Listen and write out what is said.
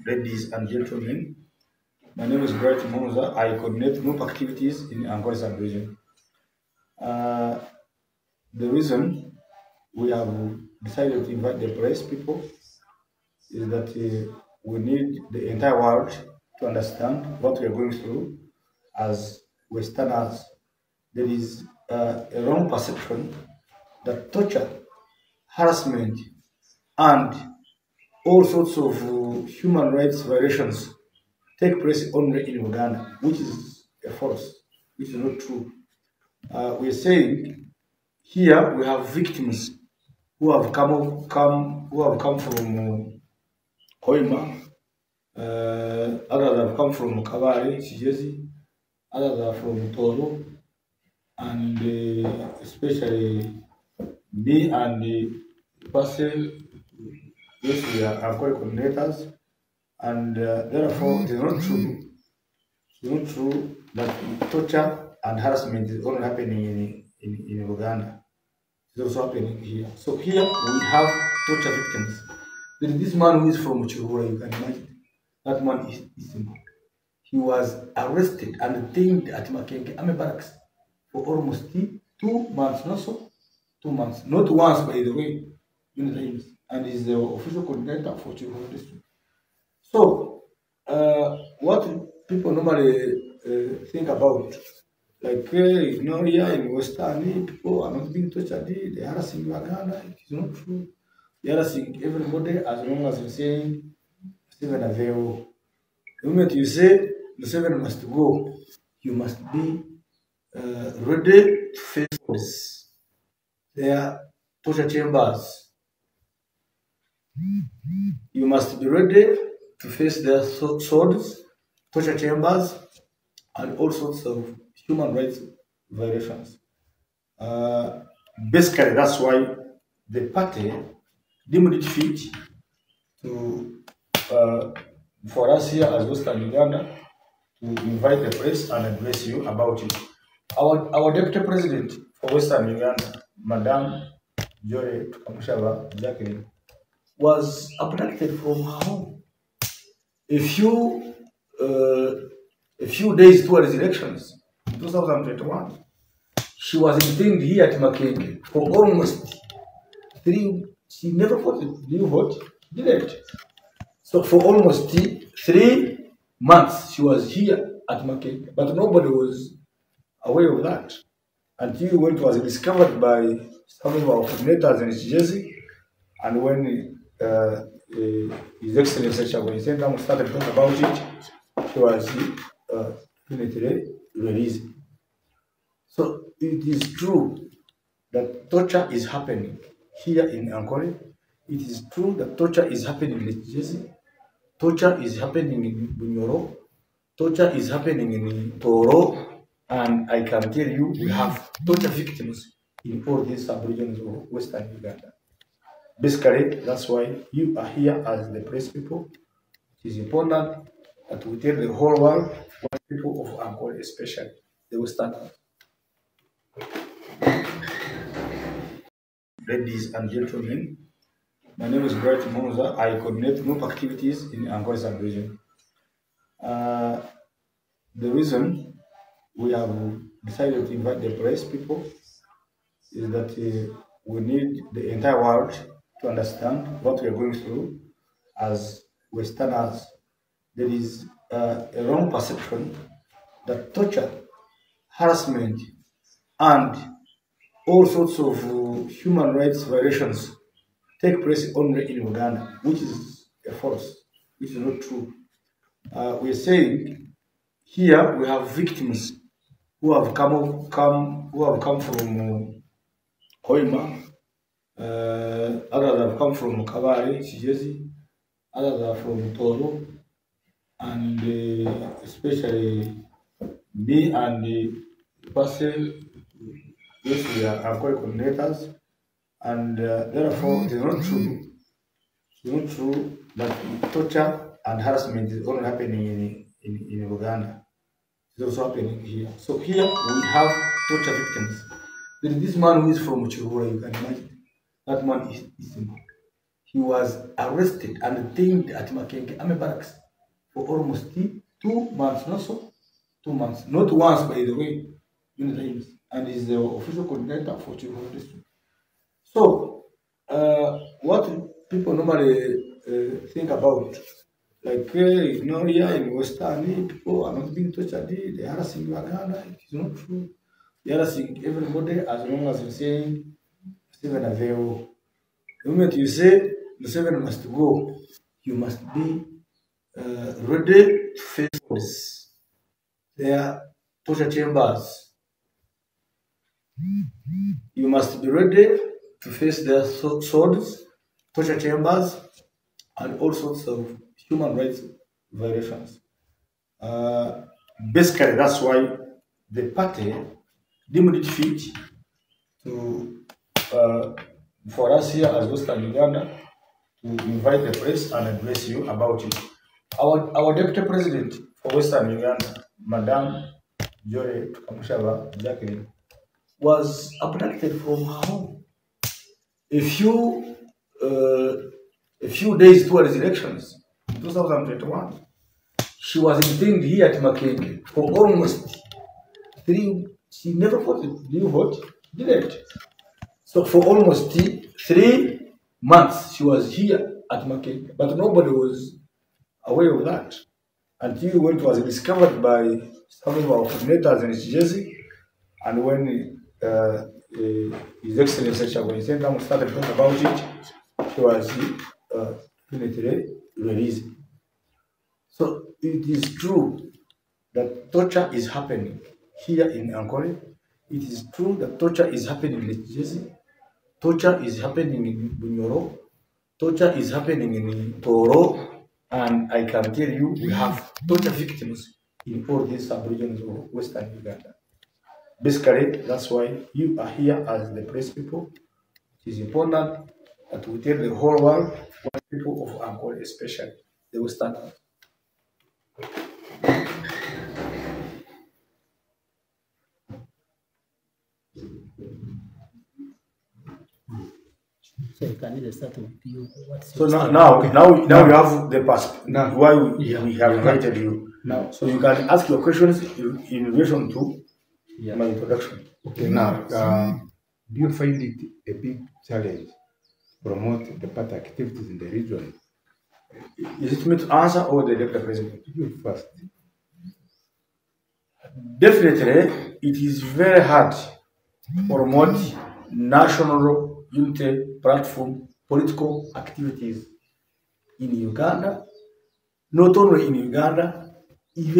Ladies and gentlemen, my name is Bright Monza. I coordinate MOOP activities in Angola sub-region. The reason we have decided to invite the press people is that we need the entire world to understand what we are going through as Westerners. There is a wrong perception that torture, harassment, and all sorts of human rights violations take place only in Uganda, which is a false, which is not true. We are saying here we have victims who have come from Hoima, others have come from Kabare, Chijezi, others are from Toro, and especially me and the person, yes, we are Angola coordinators, and therefore it is not true. It's not true that torture and harassment is only happening in Uganda. It's also happening here. So here we have torture victims. There is this man who is from Chihura, you can imagine. That man is simple. He was arrested and detained at Makenge Army Barracks for almost 2 months, not so? 2 months. Not once, by the way, many times. And he's the official coordinator for Chihura district. So, what people normally think about, like, here in Western, people are not being tortured, they are harassing Uganda. It is not true. They are harassing everybody as long as you're saying, Stephen Aveo. The moment you say, the seven must go, you must be ready to face their torture chambers. You must be ready to face their swords, torture chambers, and all sorts of human rights violations. Basically, that's why the party deemed it fit to, for us here as Western Uganda, to invite the press and address you about it. Our deputy president for Western Uganda, Madame Joy Kamushaba Jacqueline, was abducted from her home a few days towards elections in 2021. She was detained here at Makenge for almost 3. She never voted. Did you vote? Didn't. So for almost 3 months, she was here at Makenge, but nobody was aware of that until when it was discovered by some of our coordinators in Chijezi, and when His Excellency Chabwe started talking about it, she was definitely released. So it is true that torture is happening here in Ankole. It is true that torture is happening in Chijezi. Torture is happening in Bunyoro. Torture is happening in Toro. And I can tell you, we have torture victims in all these sub-regions of Western Uganda. Basically, that's why you are here as the press people. It is important that we tell the whole world, what people of Angola, especially the Westerners. Ladies and gentlemen, my name is Bright Monza. I coordinate MOOP activities in Angola sub-region. The reason we have decided to invite the press people is that we need the entire world to understand what we are going through as Westerners. There is a wrong perception that torture, harassment, and all sorts of human rights violations take place only in Uganda, which is a false, which is not true. We are saying here we have victims who have come from Hoima, others have come from Kabare, Chijezi, others are from Toro, and especially me and the person, yes, we are Angola coordinators, and therefore it is not true. It's not true that torture and harassment is only happening in Uganda. It's also happening here. So here we have torture victims. There is this man who is from Chihura, you can imagine. That man is simple. he was arrested and detained at Makenge Army Barracks for almost 2 months, not so, 2 months, not once, by the way, many times, and is the official coordinator for Chifu district. So, what people normally think about, like, here in Western, people are not being tortured, they are harassing Uganda, it is not true. They are harassing everybody as long as you say, Stephen Aveo. The moment you say, the 7 must go, you must be ready to face their torture chambers. You must be ready to face their swords, torture chambers, and all sorts of human rights violations. Basically, that's why the party deemed it fit to, for us here as Western Uganda, to invite the press and address you about it. Our deputy president for Western Uganda, Madam Joy Kamushaba Jacqueline, was abducted from her home a few days towards elections in 2021. She was detained here at Makenge for almost 3. She never voted. Did you vote? Didn't. So for almost 3 months, she was here at Makenge, but nobody was aware of that until when it was discovered by some of our coordinators in Jersey, and when His Excellency Chagoni Sentamu started talking about it, she was definitely released. So it is true that torture is happening here in Ankole. It is true that torture is happening in Jersey. Torture is happening in Bunyoro. Torture is happening in Toro. And I can tell you, we have torture victims in all these sub-regions of Western Uganda. Basically, that's why you are here as the press people. It is important that we tell the whole world, people of Ankole especially, the Western. So you can either start with you. So now you have the past. Now why we have invited you. Now, so you can ask your questions in relation to my introduction. Okay, now, do you find it a big challenge to promote the party activities in the region? Is it me to answer or the Deputy President? You first. Definitely, it is very hard to promote national unity platform political activities in Uganda, not only in Uganda, even